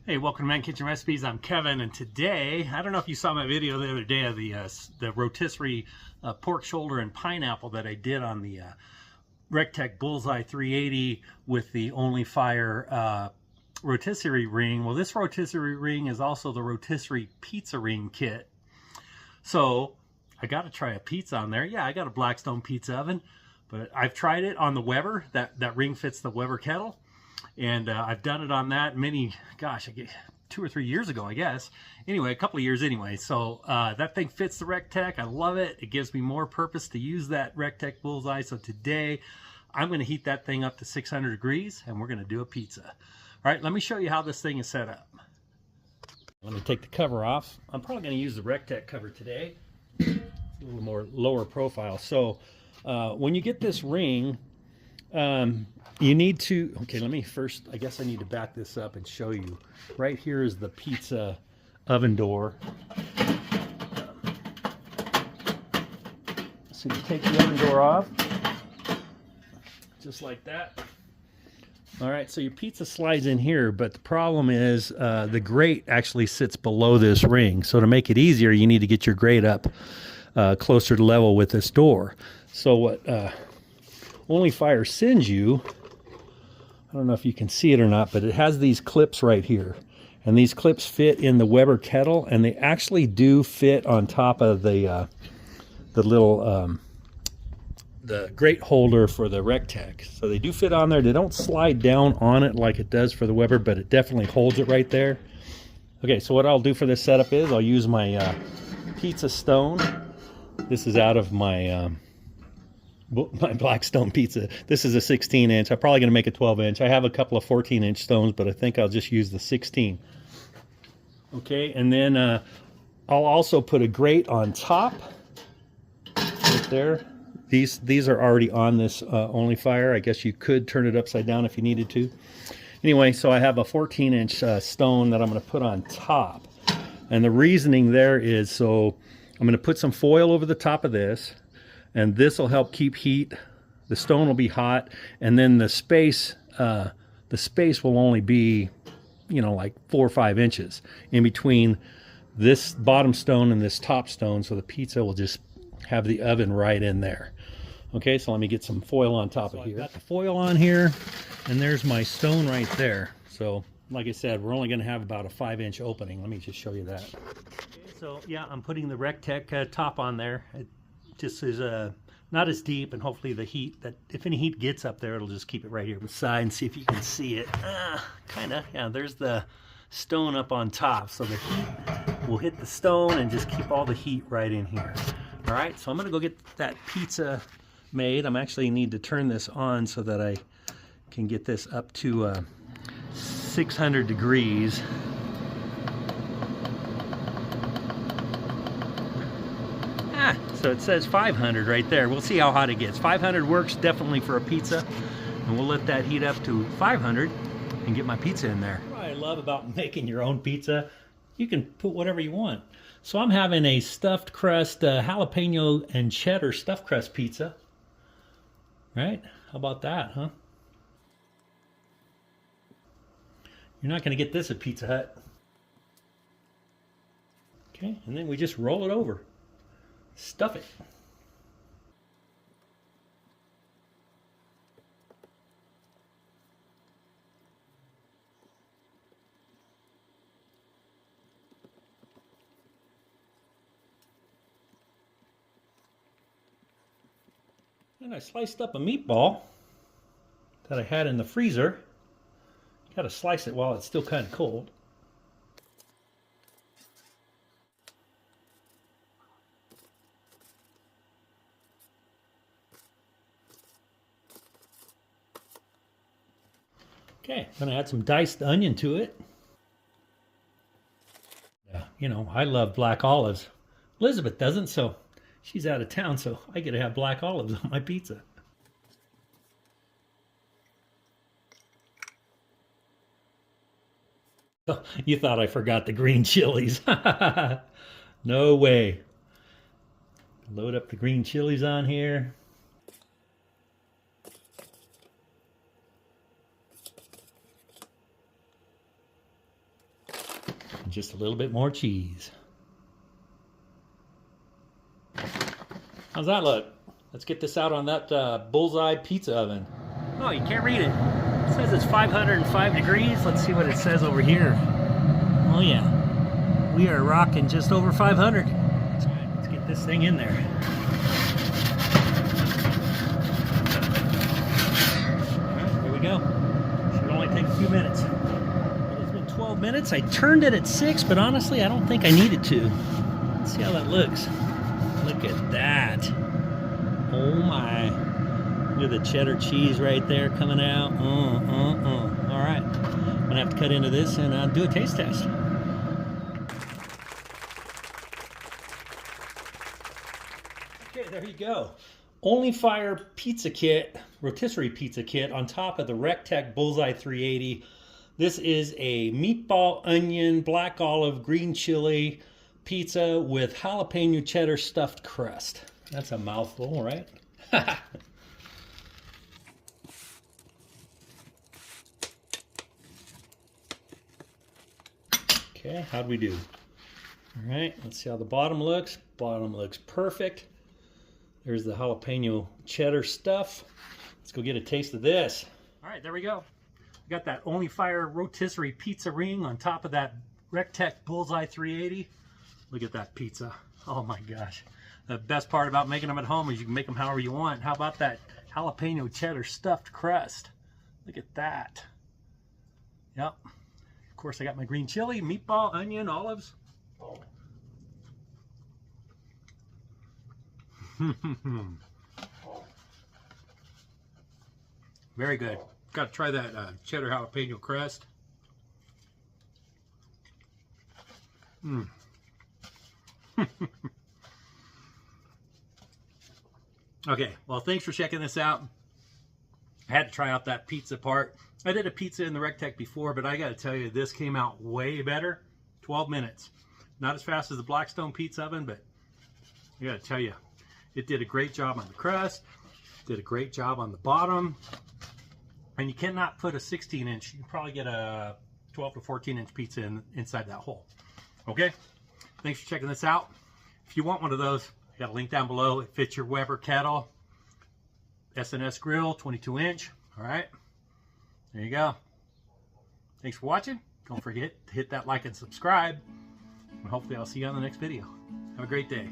Hey, welcome to Man Kitchen Recipes. I'm Kevin, and today, I don't know if you saw my video the other day of the rotisserie pork shoulder and pineapple that I did on the RecTeq Bullseye 380 with the OnlyFire rotisserie ring. Well, this rotisserie ring is also the rotisserie pizza ring kit. So I got to try a pizza on there. Yeah, I got a Blackstone pizza oven, but I've tried it on the Weber. That ring fits the Weber kettle. And I've done it on that gosh, 2 or 3 years ago, I guess. Anyway, a couple of years anyway. So that thing fits the RecTeq. I love it. It gives me more purpose to use that RecTeq Bullseye. So today, I'm going to heat that thing up to 600 degrees, and we're going to do a pizza. All right, let me show you how this thing is set up. Let me take the cover off. I'm probably going to use the RecTeq cover today. A little more lower profile. So when you get this ring, you need to, okay, let me first, I guess I need to back this up and show you. Right here is the pizza oven door. So you take the oven door off, just like that. All right, so your pizza slides in here, but the problem is the grate actually sits below this ring. So to make it easier, you need to get your grate up closer to level with this door. So what OnlyFire sends you, I don't know if you can see it or not, but it has these clips right here. And these clips fit in the Weber kettle, and they actually do fit on top of the little the grate holder for the RecTeq. So they do fit on there. They don't slide down on it like it does for the Weber, but it definitely holds it right there. Okay, so what I'll do for this setup is I'll use my pizza stone. This is out of my Blackstone pizza. This is a 16-inch. I'm probably going to make a 12-inch. I have a couple of 14-inch stones, but I think I'll just use the 16. Okay, and then I'll also put a grate on top right there. These are already on this OnlyFire. I guess you could turn it upside down if you needed to. Anyway, so I have a 14-inch stone that I'm going to put on top. And the reasoning there is, so I'm going to put some foil over the top of this, and this will help keep heat. The stone will be hot, and then the space will only be, you know, like 4 or 5 inches in between this bottom stone and this top stone, so the pizza will just have the oven right in there. Okay, so let me get some foil on top of here. I've got the foil on here, and there's my stone right there. So, like I said, we're only going to have about a 5-inch opening. Let me just show you that. Okay, so yeah, I'm putting the RecTeq top on there. It just is not as deep, and hopefully the heat, that if any heat gets up there, it'll just keep it right here on the side, and see if you can see it. Kind of, yeah, there's the stone up on top, so the heat will hit the stone and just keep all the heat right in here. All right, so I'm gonna go get that pizza made. I'm actually need to turn this on so that I can get this up to 600 degrees. So it says 500 right there. We'll see how hot it gets. 500 works definitely for a pizza, and we'll let that heat up to 500 and get my pizza in there. What I love about making your own pizza, you can put whatever you want. So I'm having a stuffed crust, jalapeno and cheddar stuffed crust pizza. Right? How about that, huh? You're not going to get this at Pizza Hut. Okay, and then we just roll it over. Stuff it. And I sliced up a meatball that I had in the freezer. Got to slice it while it's still kind of cold. Okay, I'm gonna add some diced onion to it. You know, I love black olives. Elizabeth doesn't, so she's out of town, so I get to have black olives on my pizza. Oh, you thought I forgot the green chilies. No way. Load up the green chilies on here. Just a little bit more cheese. How's that look? Let's get this out on that Bullseye pizza oven. Oh, you can't read it. It says it's 505 degrees. Let's see what it says over here. Oh yeah, we are rocking just over 500. Let's get this thing in there. All right, here we go. Should only take a few minutes. It's been 12 minutes. I turned it at 6, but honestly, I don't think I needed to. Let's see how that looks. Look at that. Oh my. Look at the cheddar cheese right there coming out. All right. I'm going to have to cut into this and do a taste test. Okay, there you go. OnlyFire pizza kit, rotisserie pizza kit on top of the RecTeq Bullseye 380. This is a meatball, onion, black olive, green chili pizza with jalapeno cheddar stuffed crust. That's a mouthful, right? Okay, how'd we do? All right, let's see how the bottom looks. Bottom looks perfect. There's the jalapeno cheddar stuff. Let's go get a taste of this. All right, there we go. We got that OnlyFire Rotisserie pizza ring on top of that RecTeq Bullseye 380. Look at that pizza. Oh my gosh. The best part about making them at home is you can make them however you want. How about that jalapeno cheddar stuffed crust? Look at that. Yep. Of course, I got my green chili, meatball, onion, olives. Very good. Got to try that cheddar jalapeno crust. Okay, well, thanks for checking this out. I had to try out that pizza part. I did a pizza in the RecTeq before, but I got to tell you, this came out way better. 12 minutes. Not as fast as the Blackstone pizza oven, but I got to tell you, it did a great job on the crust, did a great job on the bottom, and you cannot put a 16-inch. You can probably get a 12 to 14-inch pizza inside that hole. Okay? Thanks for checking this out. If you want one of those, I got a link down below. It fits your Weber kettle, SNS grill, 22-inch. All right? There you go. Thanks for watching. Don't forget to hit that like and subscribe. And hopefully I'll see you on the next video. Have a great day.